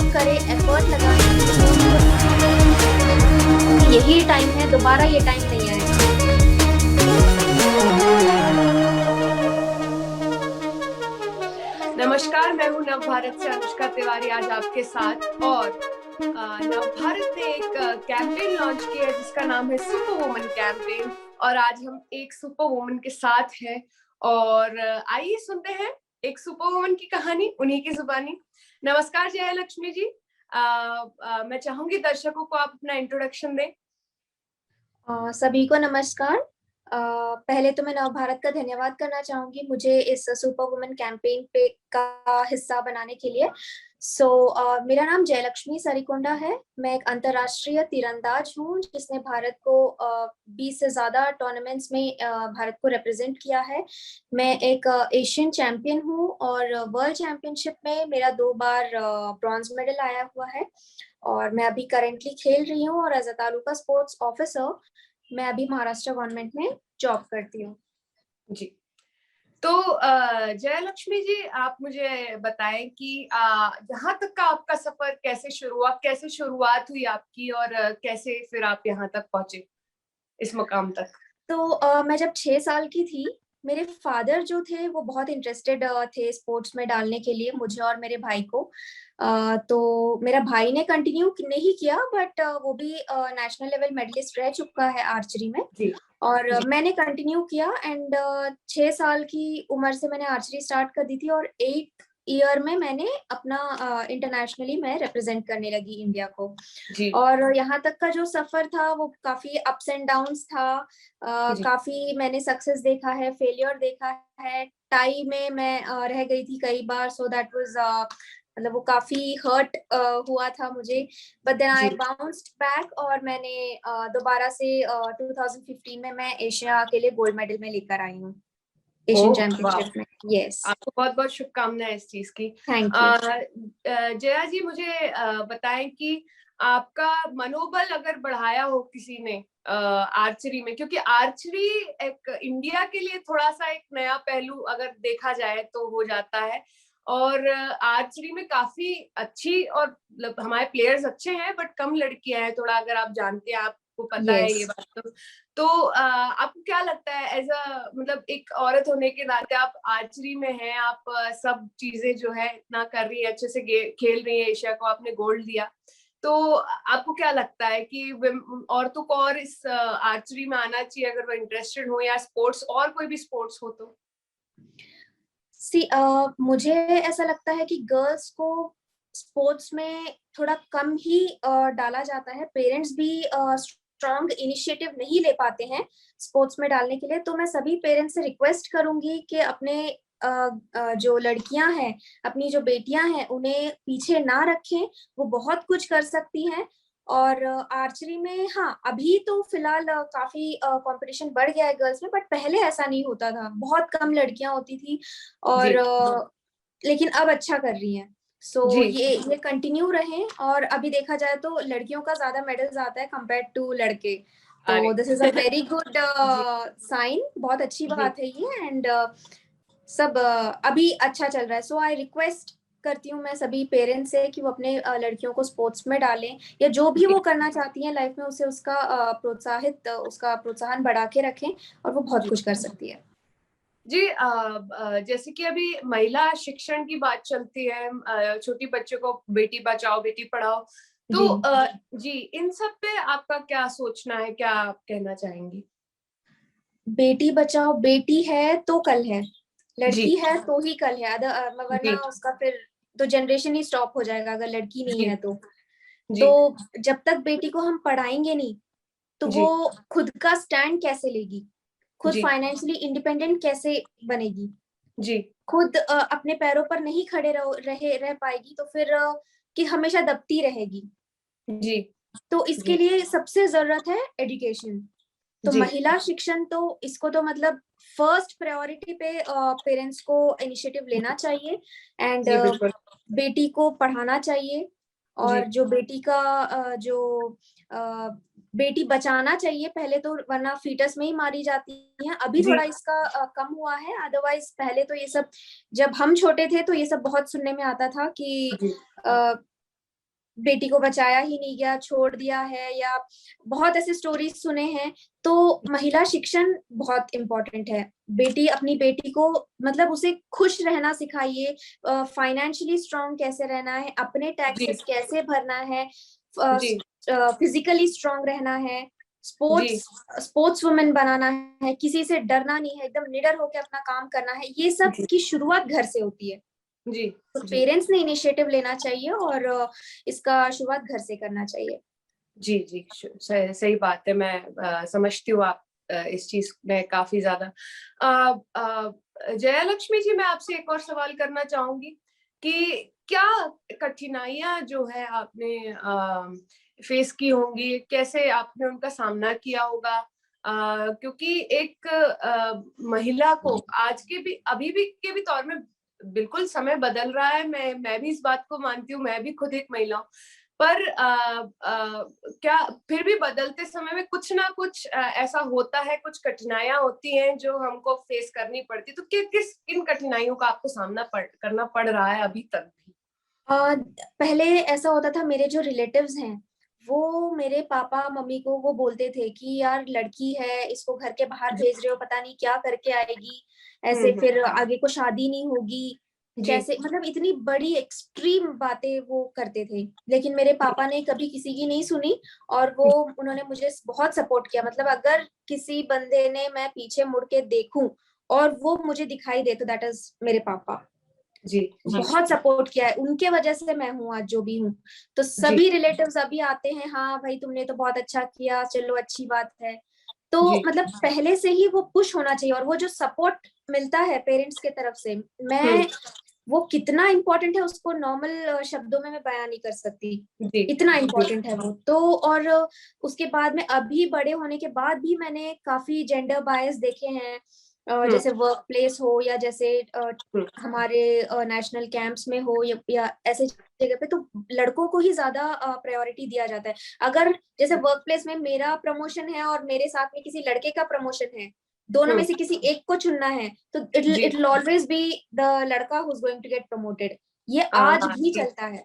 Work करे, effort लगाए, यही टाइम है, दोबारा ये टाइम नहीं आएगा। नमस्कार, मैं हूँ नव भारत से अनुष्का तिवारी आज आपके साथ। और नव भारत ने एक कैंपेन लॉन्च किया है जिसका नाम है सुपर वुमन कैंपेन। और आज हम एक सुपर वुमन के साथ हैं और आइए सुनते हैं एक सुपर वुमन की कहानी उन्हीं की जुबानी। नमस्कार जयलक्ष्मी जी। मैं चाहूंगी दर्शकों को आप अपना इंट्रोडक्शन दें। सभी को नमस्कार। पहले तो मैं नव भारत का धन्यवाद करना चाहूंगी मुझे इस सुपर वुमन कैंपेन पे का हिस्सा बनाने के लिए। मेरा नाम जयलक्ष्मी सरिकोंडा है। मैं एक अंतर्राष्ट्रीय तीरंदाज हूँ जिसने भारत को 20 से ज्यादा टूर्नामेंट्स में भारत को रिप्रेजेंट किया है। मैं एक एशियन चैंपियन हूँ और वर्ल्ड चैंपियनशिप में मेरा 2 बार ब्रॉन्ज मेडल आया हुआ है। और मैं अभी करेंटली खेल रही हूँ और as a taluka sports officer मैं अभी महाराष्ट्र गवर्नमेंट में जॉब करती हूँ। जी, तो जयलक्ष्मी जी आप मुझे बताएं कि यहाँ तक का आपका सफर कैसे शुरुआत हुई आपकी और कैसे फिर आप यहाँ तक पहुंचे इस मुकाम तक। मैं जब 6 साल की थी, मेरे फादर जो थे वो बहुत इंटरेस्टेड थे स्पोर्ट्स में डालने के लिए मुझे और मेरे भाई को। तो मेरा भाई ने कंटिन्यू नहीं किया बट वो भी नेशनल लेवल मेडलिस्ट रह चुका है आर्चरी में। जी और जी मैंने कंटिन्यू किया एंड 6 साल की उम्र से मैंने आर्चरी स्टार्ट कर दी थी और 8 ईयर में मैंने अपना इंटरनेशनली मैं रिप्रेजेंट करने लगी इंडिया को। जी और यहाँ तक का जो सफर था वो काफी अप्स एंड डाउन्स था। जी काफी मैंने सक्सेस देखा है, फेलियर देखा है। टाई में मैं रह गई थी कई बार, सो दैट वाज मतलब वो काफी हर्ट हुआ था मुझे। बट देन आई जी। बाउंस्ड बैक और मैंने दोबारा से 2015 में मैं एशिया के लिए गोल्ड मेडल में लेकर आई हूँ, एशियन ओह वाह, चैंपियनशिप में। यस, आपको बहुत बहुत शुभकामनाएं इस चीज की। Thank you. जया जी मुझे बताएं कि आपका मनोबल अगर बढ़ाया हो किसी ने आर्चरी में, क्योंकि आर्चरी एक इंडिया के लिए थोड़ा सा एक नया पहलू अगर देखा जाए तो हो जाता है। और आर्चरी में काफी अच्छी और मतलब हमारे प्लेयर्स अच्छे हैं बट कम लड़कियां हैं थोड़ा, अगर आप जानते हैं, आपको पता है यस, ये बात। तो आपको क्या लगता है एज अ मतलब एक औरत होने के नाते, आप आर्चरी में हैं, आप सब चीजें जो है इतना कर रही है, अच्छे से खेल रही है, एशिया को आपने गोल्ड दिया, तो आपको क्या लगता है कि औरतों को और इस आर्चरी में आना चाहिए अगर वो इंटरेस्टेड हो, या स्पोर्ट्स और कोई भी स्पोर्ट्स हो तो? मुझे ऐसा लगता है कि गर्ल्स को स्पोर्ट्स में थोड़ा कम ही डाला जाता है। पेरेंट्स भी स्ट्रॉन्ग इनिशिएटिव नहीं ले पाते हैं स्पोर्ट्स में डालने के लिए। तो मैं सभी पेरेंट्स से रिक्वेस्ट करूंगी कि अपने जो लड़कियां हैं, अपनी जो बेटियां हैं, उन्हें पीछे ना रखें। वो बहुत कुछ कर सकती हैं। और आर्चरी में हाँ, अभी तो फिलहाल काफी कंपटीशन बढ़ गया है गर्ल्स में, बट पहले ऐसा नहीं होता था, बहुत कम लड़कियां होती थी। और जी लेकिन अब अच्छा कर रही हैं। जी ये कंटिन्यू रहे। और अभी देखा जाए तो लड़कियों का ज्यादा मेडल्स आता है कंपेयर टू लड़के। तो अरे this is a very good जी साइन, बहुत अच्छी जी बात है ये। एंड सब अभी अच्छा चल रहा है। सो आई रिक्वेस्ट करती हूँ मैं सभी पेरेंट्स से कि वो अपने लड़कियों को स्पोर्ट्स में डालें, या जो भी जी वो करना चाहती हैं लाइफ में उसे उसका उसका प्रोत्साहन बढ़ा के रखें, और वो बहुत जी कुछ कर सकती है। जी। जैसे कि अभी महिला शिक्षण की बात चलती है, छोटी बच्चों को बेटी बचाओ बेटी पढ़ाओ, तो जी, जी इन सब पे आपका क्या सोचना है, क्या आप कहना चाहेंगी? बेटी बचाओ, बेटी है तो कल है, जी लड़की है तो ही कल है। वरना जी उसका फिर तो जनरेशन ही स्टॉप हो जाएगा अगर लड़की नहीं जी है तो। जी तो जब तक बेटी को हम पढ़ाएंगे नहीं, तो जी वो खुद का स्टैंड कैसे लेगी, खुद जी फाइनेंशियली इंडिपेंडेंट कैसे बनेगी, जी खुद अपने पैरों पर नहीं खड़े रह पाएगी, तो फिर कि हमेशा दबती रहेगी। जी तो इसके जी लिए सबसे जरूरत है एजुकेशन। तो जी महिला शिक्षण तो इसको तो मतलब फर्स्ट प्रायोरिटी पे पेरेंट्स को इनिशिएटिव लेना चाहिए। एंड जी बिल्कुल। बेटी को पढ़ाना चाहिए। जी और जो बेटी का बेटी बचाना चाहिए पहले तो, वरना फीटस में ही मारी जाती है। अभी जी थोड़ा इसका कम हुआ है, अदरवाइज पहले तो ये सब, जब हम छोटे थे तो ये सब बहुत सुनने में आता था कि जी बेटी को बचाया ही नहीं गया, छोड़ दिया है, या बहुत ऐसे स्टोरीज सुने हैं। तो महिला शिक्षण बहुत इम्पोर्टेंट है। अपनी बेटी को मतलब उसे खुश रहना सिखाइए, फाइनेंशियली स्ट्रांग कैसे रहना है, अपने जी टैक्सेस कैसे भरना है, जी फिजिकली स्ट्रांग रहना है, जी स्पोर्ट्स स्पोर्ट्स वुमेन बनाना है, किसी से डरना नहीं है, एकदम निडर होकर अपना काम करना है। ये सब जी की शुरुआत घर से होती है। जी तो जी पेरेंट्स ने इनिशिएटिव लेना चाहिए और इसका शुरुआत घर से करना चाहिए। जी जी सही बात है। मैं समझती हूँ आप इस चीज में काफी ज्यादा। जया लक्ष्मी जी, मैं आपसे एक और सवाल करना चाहूंगी कि क्या कठिनाइयां जो है आपने फेस की होंगी, कैसे आपने उनका सामना किया होगा? क्योंकि एक महिला को आज के भी अभी भी के भी तौर में, बिल्कुल समय बदल रहा है, मैं भी इस बात को मानती हूँ, मैं भी खुद एक महिला हूँ, पर क्या फिर भी बदलते समय में कुछ ना कुछ ऐसा होता है, कुछ कठिनाइयां होती हैं जो हमको फेस करनी पड़ती, तो किन कठिनाइयों का आपको सामना करना पड़ रहा है अभी तक भी? पहले ऐसा होता था, मेरे जो रिलेटिव्स हैं वो मेरे पापा मम्मी को वो बोलते थे कि यार लड़की है, इसको घर के बाहर भेज रहे हो, पता नहीं क्या करके आएगी, ऐसे हम्म। फिर आगे को शादी नहीं होगी, जी कैसे, मतलब इतनी बड़ी एक्सट्रीम बातें वो करते थे। लेकिन मेरे पापा ने कभी किसी की नहीं सुनी, और वो उन्होंने मुझे बहुत सपोर्ट किया। मतलब अगर किसी बंदे ने मैं पीछे मुड़ के देखूं और वो मुझे दिखाई दे, तो दैट इज मेरे पापा। जी जी बहुत सपोर्ट किया है, उनके वजह से मैं हूँ आज जो भी हूँ। तो जी सभी रिलेटिव्स अभी आते हैं, हाँ भाई तुमने तो बहुत अच्छा किया, चलो अच्छी बात है। तो जी। मतलब पहले से ही वो पुश होना चाहिए, और वो जो सपोर्ट मिलता है पेरेंट्स के तरफ से, हम्म। मैं वो कितना इम्पोर्टेंट है उसको नॉर्मल शब्दों में मैं बयान नहीं कर सकती। जी इतना जी। इम्पोर्टेंट है वो तो। और उसके बाद में अभी बड़े होने के बाद भी मैंने काफी जेंडर बायस देखे हैं। हम्म जैसे वर्क प्लेस हो, या जैसे हम्म हमारे नेशनल कैंप्स में हो, या ऐसे जगह पे, तो लड़कों को ही ज्यादा प्रायोरिटी दिया जाता है। अगर जैसे वर्क प्लेस में मेरा प्रमोशन है और मेरे साथ में किसी लड़के का प्रमोशन है, दोनों में हम्म। से किसी एक को चुनना है, तो इट जी it will always be the लड़का who is going to get promoted. ये आज भी जी चलता है।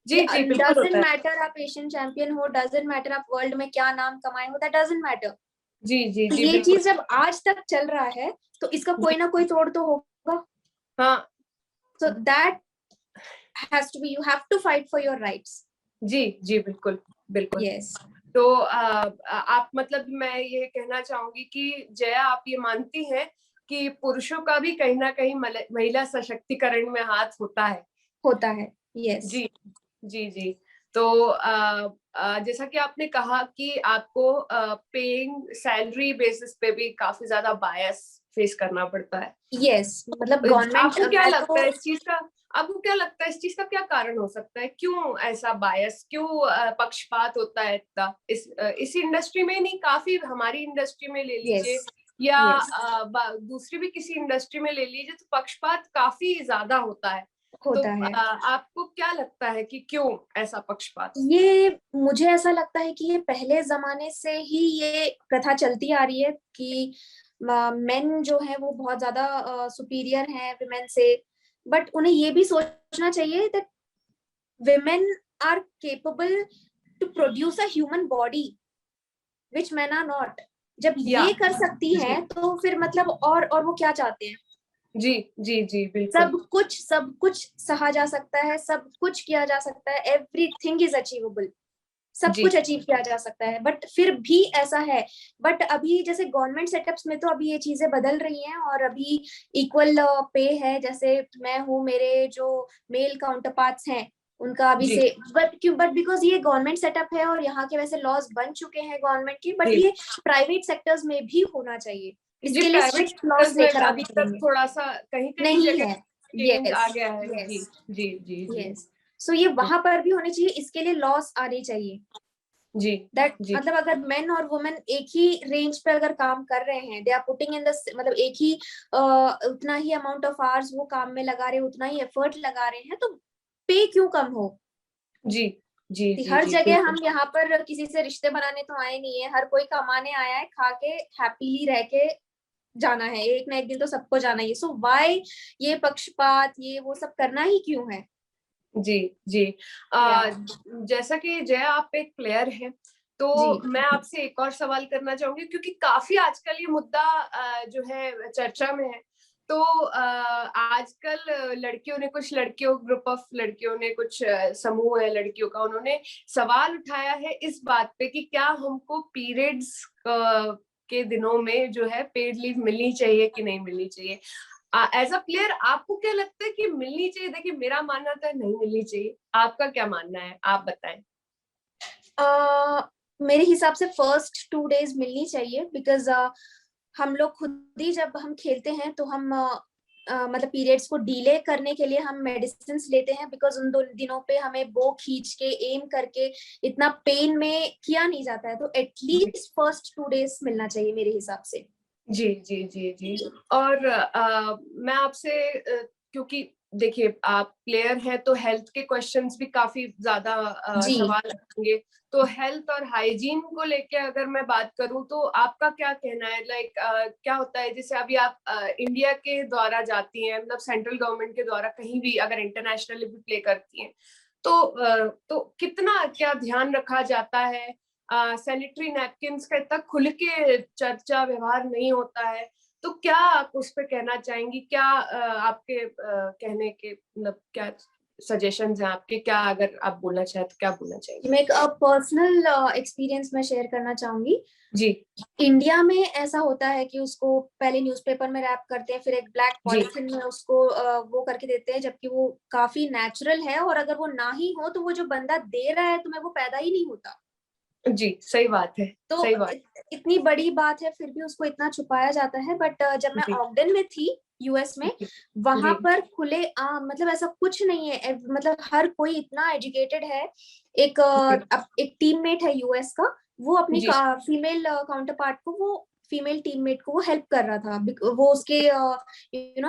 ये जी जी बिल्कुल होता डजेंट है। मैटर आप एशियन चैंपियन हो, डजेंट मैटर आप वर्ल्ड में क्या नाम कमाए हो, दैट डजेंट मैटर। जी जी तो जी ये बिल्कुल। चीज जब आज तक चल रहा है, तो इसका जी कोई ना कोई तोड़ तो होगा। हाँ। So that has to be, you have to fight for your rights. जी जी बिल्कुल बिल्कुल। Yes. तो आप मतलब मैं ये कहना चाहूंगी कि जया, आप ये मानती हैं कि पुरुषों का भी कहीं ना कहीं महिला सशक्तिकरण में हाथ होता है? होता है। Yes. जी जी जी। तो जैसा कि आपने कहा कि आपको पेइंग सैलरी बेसिस पे भी काफी ज्यादा बायस फेस करना पड़ता है। Yes. मतलब गवर्नमेंट, आपको क्या मैं लगता तो, है इस चीज का? आपको क्या लगता है इस चीज का क्या कारण हो सकता है? क्यों ऐसा बायस, क्यों पक्षपात होता है इतना इस इंडस्ट्री में? नहीं, काफी हमारी इंडस्ट्री में ले yes. लीजिए, या Yes. दूसरी भी किसी इंडस्ट्री में ले लीजिए, तो पक्षपात काफी ज्यादा होता है। तो होता है। आपको क्या लगता है कि क्यों ऐसा पक्षपात? ये मुझे ऐसा लगता है कि ये पहले जमाने से ही ये प्रथा चलती आ रही है कि मेन जो है वो बहुत ज्यादा सुपीरियर हैं विमेन से। बट उन्हें ये भी सोचना चाहिए that women are capable to produce a human body which men are not। जब या ये कर सकती जी हैं तो फिर मतलब और वो क्या चाहते हैं। जी जी जी बिल्कुल। सब कुछ सहा जा सकता है, सब कुछ किया जा सकता है, एवरीथिंग इज अचीवेबल। सब जी कुछ अचीव किया जा सकता है, बट फिर भी ऐसा है। बट अभी जैसे गवर्नमेंट सेटअप्स में तो अभी ये चीजें बदल रही हैं, और अभी इक्वल पे है। जैसे मैं हूँ, मेरे जो मेल काउंटर पार्ट्स हैं उनका अभी जी से, बट बिकॉज ये गवर्नमेंट सेटअप है और यहाँ के वैसे लॉज बन चुके हैं गवर्नमेंट के, बट जी ये प्राइवेट सेक्टर्स में भी होना चाहिए। जी। इसके लिए प्राइवेट स्ट्रिक्ट लॉज सेक्टर्स में लेकर अभी आने तक चाहिए। थोड़ा सा कहीं कहीं नहीं जगह है। चेंज आ यस। गया है। जी यस। जी जी जी यस। सो ये वहां पर भी होने चाहिए, इसके लिए लॉस आने चाहिए। जी दैट जी मतलब अगर मेन और वुमेन एक ही रेंज पे अगर काम कर रहे हैं, they are putting in the, मतलब एक ही उतना ही अमाउंट ऑफ आवर्स वो काम में लगा रहे हैं, उतना ही एफर्ट लगा रहे हैं, तो पे क्यों कम हो। जी जी कि जी हर जी जगह बिल्कुल। हम यहाँ पर किसी से रिश्ते बनाने तो आए नहीं है, हर कोई कमाने आया है, खा के हैप्पीली रह के जाना है, एक ना एक दिन तो सबको जाना ही है। सो वाई ये पक्षपात, ये वो सब करना ही क्यों है। जी जी। या जैसा कि जय आप एक प्लेयर हैं, जी तो मैं आपसे एक और सवाल करना चाहूंगी, क्योंकि काफी आजकल ये मुद्दा जो है चर्चा में है। तो आजकल लड़कियों ने, कुछ लड़कियों, ग्रुप ऑफ लड़कियों ने, कुछ समूह है लड़कियों का, उन्होंने सवाल उठाया है इस बात पे कि क्या हमको पीरियड्स के दिनों में जो है पेड लीव मिलनी चाहिए कि नहीं मिलनी चाहिए। एज अ प्लेयर आपको क्या लगता है कि मिलनी चाहिए? देखिए, मेरा मानना तो है नहीं मिलनी चाहिए। आपका क्या मानना है, आप बताएं। मेरे हिसाब से फर्स्ट 2 days मिलनी चाहिए, बिकॉज हम लोग खुद ही जब हम खेलते हैं तो हम मतलब पीरियड्स को डिले करने के लिए हम मेडिसिन लेते हैं, बिकॉज उन 2 दिनों पे हमें बो खींच के एम करके इतना पेन में किया नहीं जाता है, तो एटलीस्ट फर्स्ट 2 days मिलना चाहिए मेरे हिसाब से। जी जी जी जी। और मैं आपसे क्योंकि देखिए आप प्लेयर हैं, तो हेल्थ के क्वेश्चंस भी काफी ज्यादा जी सवाल आएंगे। तो हेल्थ और हाइजीन को लेके अगर मैं बात करूं, तो आपका क्या कहना है? लाइक क्या होता है, जैसे अभी आप इंडिया के द्वारा जाती हैं, मतलब सेंट्रल गवर्नमेंट के द्वारा कहीं भी अगर इंटरनेशनली भी प्ले करती हैं, तो कितना क्या ध्यान रखा जाता है? सैनिटरी नैपकिन्स का इतना खुल के चर्चा व्यवहार नहीं होता है। तो क्या आप उस पे कहना चाहेंगी? क्या आपके कहने के मतलब क्या सजेशंस हैं आपके? क्या अगर आप बोलना चाहें तो क्या बोलना चाहेंगे? मैं एक पर्सनल एक्सपीरियंस में शेयर करना चाहूंगी। जी इंडिया में ऐसा होता है कि उसको पहले न्यूज़पेपर में रैप करते हैं, फिर एक ब्लैक जी पॉलिथीन में उसको वो करके देते हैं, जबकि वो काफी नेचुरल है, और अगर वो ना ही हो तो वो जो बंदा दे रहा है तुम्हें वो पैदा ही नहीं होता। जी, सही बात है। तो सही बात। इतनी बड़ी बात है, फिर भी उसको इतना छुपाया जाता है। बट जब मैं जी ऑगडन में थी, यूएस में, जी वहां जी पर खुले आम, मतलब ऐसा कुछ नहीं है, मतलब हर कोई इतना एजुकेटेड है। एक टीममेट है यूएस का, वो अपनी जी फीमेल काउंटर पार्ट को, वो फीमेल टीममेट को वो हेल्प कर रहा था। वो उसके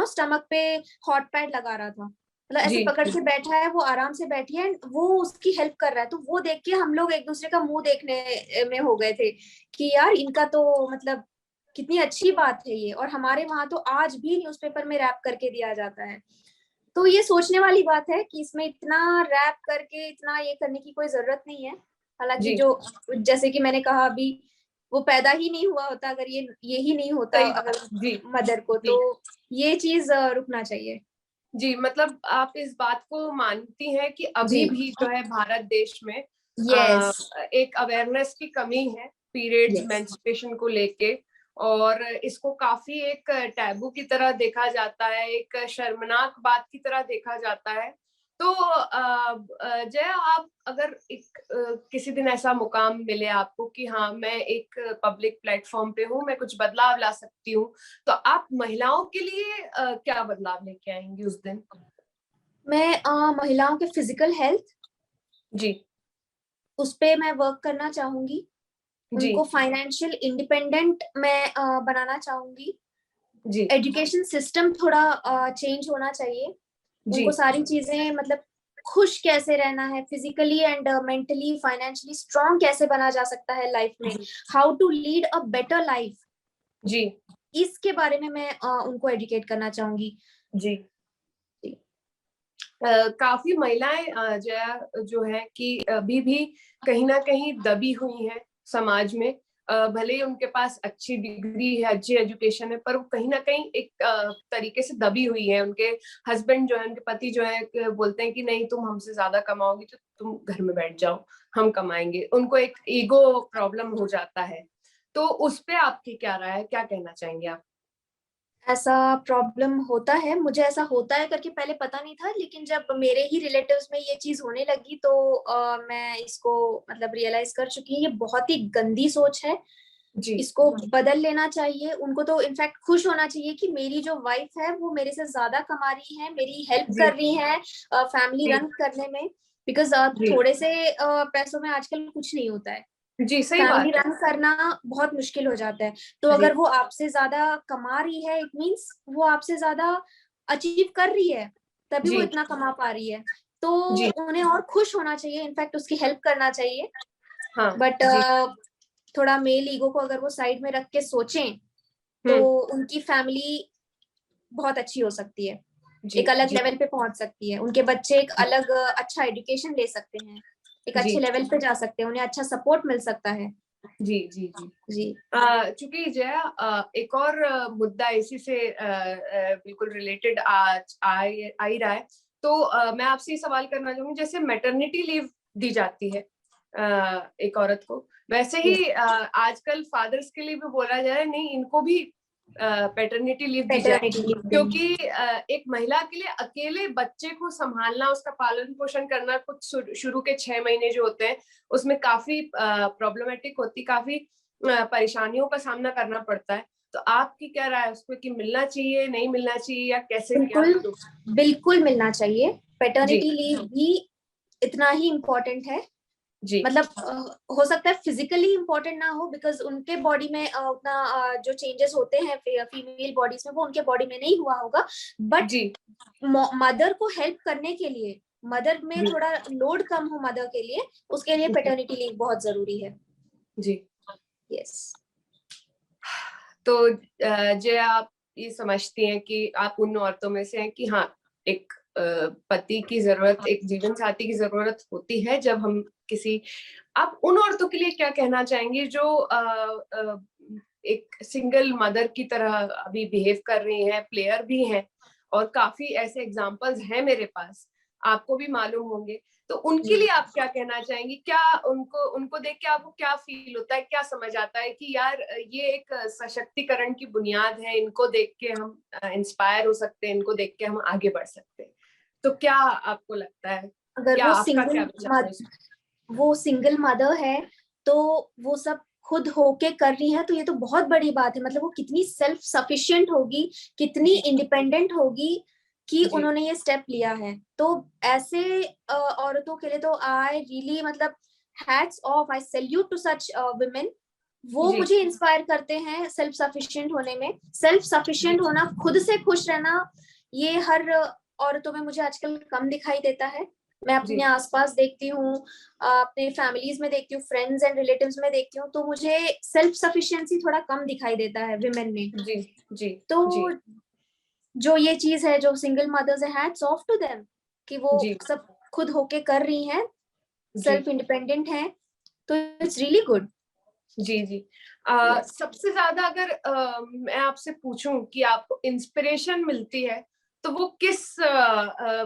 स्टमक पे हॉट पैड लगा रहा था, मतलब ऐसे जी पकड़ के बैठा है, वो आराम से बैठी है, वो उसकी हेल्प कर रहा है। तो वो देख के हम लोग एक दूसरे का मुंह देखने में हो गए थे कि यार इनका तो मतलब कितनी अच्छी बात है ये। और हमारे वहां तो आज भी न्यूज़पेपर में रैप करके दिया जाता है। तो ये सोचने वाली बात है कि इसमें इतना रैप करके इतना ये करने की कोई जरूरत नहीं है। हालांकि जी। जो, जैसे कि मैंने कहा अभी, वो पैदा ही नहीं हुआ होता अगर ये ही नहीं होता सही अगर बात। जी मदर को, जी तो ये चीज रुकना चाहिए। जी। मतलब आप इस बात को मानती हैं कि जी अभी भी जो है भारत देश में यस एक अवेयरनेस की कमी है पीरियड्स, यस मेंस्ट्रुएशन को लेके, और इसको काफी एक टैबू की तरह देखा जाता है, एक शर्मनाक बात की तरह देखा जाता है। तो जय, आप अगर एक किसी दिन ऐसा मुकाम मिले आपको कि हाँ मैं एक पब्लिक प्लेटफॉर्म पे हूँ, मैं कुछ बदलाव ला सकती हूँ, तो आप महिलाओं के लिए क्या बदलाव लेके आएंगी उस दिन? मैं महिलाओं के फिजिकल हेल्थ, जी उस पे मैं वर्क करना चाहूंगी। जी उनको फाइनेंशियल इंडिपेंडेंट मैं बनाना चाहूंगी। जी एजुकेशन सिस्टम थोड़ा चेंज होना चाहिए। जी उनको सारी चीजें, मतलब खुश कैसे रहना है, physically and mentally financially strong कैसे बना जा सकता है लाइफ में, how to lead a better life, जी इसके बारे में मैं उनको एजुकेट करना चाहूंगी। जी। काफी महिलाएं जो है कि अभी भी कहीं ना कहीं दबी हुई हैं समाज में। भले ही उनके पास अच्छी डिग्री है, अच्छी एजुकेशन है, पर वो कहीं ना कहीं एक तरीके से दबी हुई है। उनके हस्बैंड जो है, उनके पति जो है, बोलते हैं कि नहीं तुम हमसे ज्यादा कमाओगी तो तुम घर में बैठ जाओ, हम कमाएंगे। उनको एक ईगो प्रॉब्लम हो जाता है। तो उस पे आपकी क्या राय है, क्या कहना चाहेंगे आप? ऐसा प्रॉब्लम होता है, मुझे ऐसा होता है करके पहले पता नहीं था, लेकिन जब मेरे ही रिलेटिव्स में ये चीज होने लगी तो मैं इसको मतलब रियलाइज कर चुकी हूँ, ये बहुत ही गंदी सोच है। जी इसको बदल लेना चाहिए। उनको तो इनफैक्ट खुश होना चाहिए कि मेरी जो वाइफ है वो मेरे से ज्यादा कमा रही है, मेरी हेल्प जी कर रही है फैमिली जी रन करने में। बिकॉज जी थोड़े से पैसों में आजकल कुछ नहीं होता है, जी। सही फैमिली बात है। रन करना बहुत मुश्किल हो जाता है। तो जी अगर वो आपसे ज्यादा कमा रही है, इट मीन्स वो आपसे ज्यादा अचीव कर रही है, तभी वो जी इतना कमा पा रही है। तो जी। उन्हें और खुश होना चाहिए, इनफैक्ट उसकी हेल्प करना चाहिए। हाँ बट जी। थोड़ा मेल ईगो को अगर वो साइड में रख के सोचें तो हम्म। उनकी फैमिली बहुत अच्छी हो सकती है। एक अलग जी लेवल पे पहुंच सकती है, उनके बच्चे एक अलग अच्छा एजुकेशन ले सकते हैं, एक अच्छे जी लेवल पे जा सकते हैं, उन्हें अच्छा सपोर्ट मिल सकता है। जी जी जी। जी चूंकि जया एक और मुद्दा इसी से बिल्कुल रिलेटेड आज आ ही रहा है, तो मैं आपसे ये सवाल करना चाहूंगी, जैसे मैटरनिटी लीव दी जाती है एक औरत को, वैसे ही आजकल फादर्स के लिए भी बोला जा रहा है नहीं, इनको भी पैटर्निटी लीव दी जाए, पैटर्निटी लीव देंगे। क्योंकि एक महिला के लिए अकेले बच्चे को संभालना, उसका पालन पोषण करना कुछ शुरू के 6 महीने जो होते हैं उसमें काफी प्रॉब्लमेटिक होती, काफी परेशानियों का सामना करना पड़ता है। तो आपकी क्या राय है उस पर, कि मिलना चाहिए, नहीं मिलना चाहिए, या कैसे क्या? बिल्कुल बिल्कुल मिलना चाहिए। जी पैटर्निटी लीव भी इतना ही इम्पोर्टेंट है, जी मतलब हो सकता है फिजिकली इम्पोर्टेंट ना हो, बिकॉज उनके बॉडी में उतना जो चेंजेस होते हैं फीमेल बॉडीज में वो उनके बॉडी में नहीं हुआ होगा, बट जी मदर को हेल्प करने के लिए, मदर में जी थोड़ा लोड कम हो मदर के लिए, उसके लिए पैटर्निटी लीव बहुत जरूरी है। जी। यस। तो जय, आप ये समझती हैं कि आप उन औरतों में से हैं कि हाँ, एक पति की जरूरत, एक जीवन साथी की जरूरत होती है जब हम किसी, आप उन औरतों के लिए क्या कहना चाहेंगी जो एक सिंगल मदर की तरह अभी बिहेव कर रही हैं, प्लेयर भी हैं, और काफी ऐसे एग्जांपल्स हैं मेरे पास, आपको भी मालूम होंगे, तो उनके लिए आप क्या कहना चाहेंगी? क्या उनको उनको देख के आपको क्या फील होता है, क्या समझ आता है कि यार ये एक सशक्तिकरण की बुनियाद है, इनको देख के हम इंस्पायर हो सकते हैं, इनको देख के हम आगे बढ़ सकते हैं? तो क्या आपको लगता है, अगर क्या आपका क्या विचार है इस वो सिंगल मदर है तो वो सब खुद होके कर रही है, तो ये तो बहुत बड़ी बात है। मतलब वो कितनी सेल्फ सफिशिएंट होगी, कितनी जी इंडिपेंडेंट होगी कि जी उन्होंने ये स्टेप लिया है। तो ऐसे औरतों के लिए तो आई रियली, मतलब hats off, I salute to such women. वो जी मुझे इंस्पायर करते हैं सेल्फ सफिशिएंट होने में। सेल्फ जी सफिशिएंट होना, खुद से खुश रहना, ये हर औरतों में मुझे आजकल कम दिखाई देता है। मैं अपने जी आसपास देखती हूँ, अपने फैमिलीज में देखती हूँ, फ्रेंड्स एंड रिलेटिव्स में देखती हूँ, तो मुझे सेल्फ सफिशिएंसी थोड़ा कम दिखाई देता है विमेन में। जी जी तो जी जो ये चीज है, जो सिंगल मदर्स है, हैट्स ऑफ टू देम कि वो जी सब खुद होके कर रही हैं, जी सेल्फ इंडिपेंडेंट हैं, तो इट्स रियली गुड। जी जी। यस। सबसे ज्यादा अगर मैं आपसे पूछूं कि आपको इंस्पिरेशन मिलती है, तो वो किस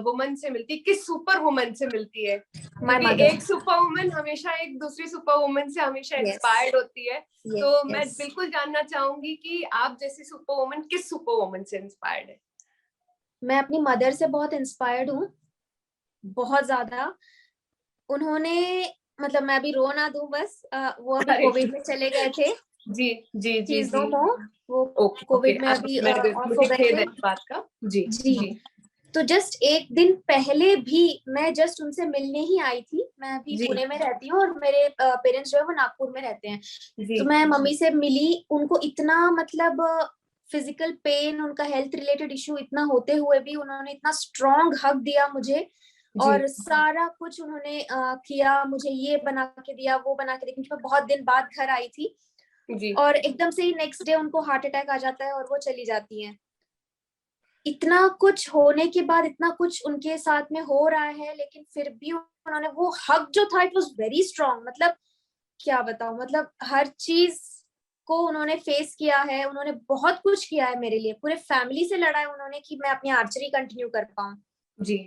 वुमन से मिलती है, किस सुपर वुमन से मिलती है? माय क्योंकि मदर। एक सुपर वुमन हमेशा एक दूसरी सुपर वुमन से हमेशा यस। इंस्पायर्ड होती है। तो मैं यस। बिल्कुल जानना चाहूंगी कि आप जैसी सुपर वुमन किस सुपर वुमन से इंस्पायर्ड है? मैं अपनी मदर से बहुत इंस्पायर्ड हूँ, बहुत ज्यादा। उन्होंने, मतलब मैं अभी रो ना दूं बस, वो अभी अरे कोविड में चले गए थे। जी जी जी चीज नो जी। हो, वो ओके ओके, कोविड में अब अभी मैं, ऑफ हो मुझे गए खेद थे। है इस बात का। जी जी। जी तो जस्ट एक दिन पहले भी मैं जस्ट उनसे मिलने ही आई थी। मैं अभी जी पुणे में रहती हूँ और मेरे पेरेंट्स जो है वो नागपुर में रहते हैं। जी तो मैं मम्मी से मिली, उनको इतना, मतलब फिजिकल पेन, उनका हेल्थ रिलेटेड इशू इतना होते हुए भी उन्होंने इतना स्ट्रॉन्ग हग दिया मुझे, जी और सारा कुछ उन्होंने किया, मुझे ये बना के दिया, वो बना के दिया, क्योंकि मैं बहुत दिन बाद घर आई थी। जी और एकदम से ही नेक्स्ट डे उनको हार्ट अटैक आ जाता है और वो चली जाती हैं। इतना कुछ होने के बाद, इतना कुछ उनके साथ में हो रहा है, लेकिन फिर भी उन्होंने वो हक जो था, इट वाज वेरी स्ट्रांग। मतलब क्या बताऊं, मतलब हर चीज को उन्होंने फेस किया है, उन्होंने बहुत कुछ किया है मेरे लिए, पूरे फैमिली से लड़ा है उन्होंने कि मैं अपनी आर्चरी कंटिन्यू कर पाऊं। जी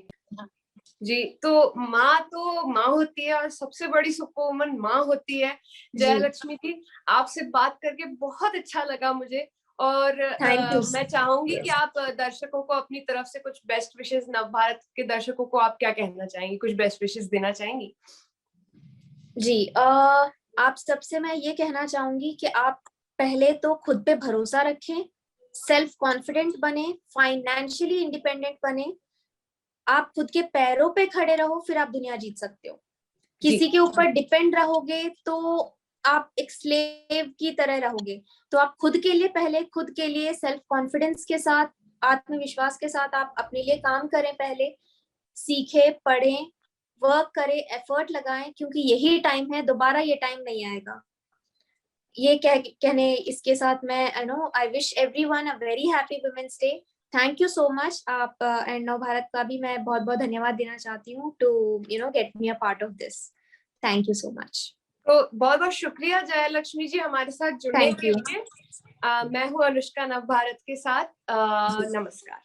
जी। तो माँ होती है, और सबसे बड़ी सुपर वुमन माँ होती है। जी। जयलक्ष्मी जी, आपसे बात करके बहुत अच्छा लगा मुझे, और थैंक यू। मैं चाहूंगी कि आप दर्शकों को अपनी तरफ से कुछ बेस्ट विशेष, नव भारत के दर्शकों को आप क्या कहना चाहेंगी, कुछ बेस्ट विशेष देना चाहेंगी? जी, आप सबसे मैं ये कहना चाहूंगी कि आप पहले तो खुद पे भरोसा रखें, सेल्फ कॉन्फिडेंट बने, फाइनेंशियली इंडिपेंडेंट बने। आप खुद के पैरों पे खड़े रहो, फिर आप दुनिया जीत सकते हो। जी किसी के ऊपर डिपेंड रहोगे तो आप एक स्लेव की तरह रहोगे। तो आप खुद के लिए, पहले खुद के लिए सेल्फ कॉन्फिडेंस के साथ, आत्मविश्वास के साथ आप अपने लिए काम करें। पहले सीखे, पढ़ें, वर्क करें, एफर्ट लगाएं, क्योंकि यही टाइम है, दोबारा ये टाइम नहीं आएगा। ये कहने इसके साथ मैं, I know, I wish everyone a very happy women's day. Thank you so much. आप एंड नव भारत का भी मैं बहुत बहुत धन्यवाद देना चाहती हूँ to get me a part of this. Thank you so much. तो बहुत बहुत शुक्रिया जयलक्ष्मी जी हमारे साथ जुड़ने थैंक के यू। लिए। मैं हूँ अनुष्का नव भारत के साथ। नमस्कार।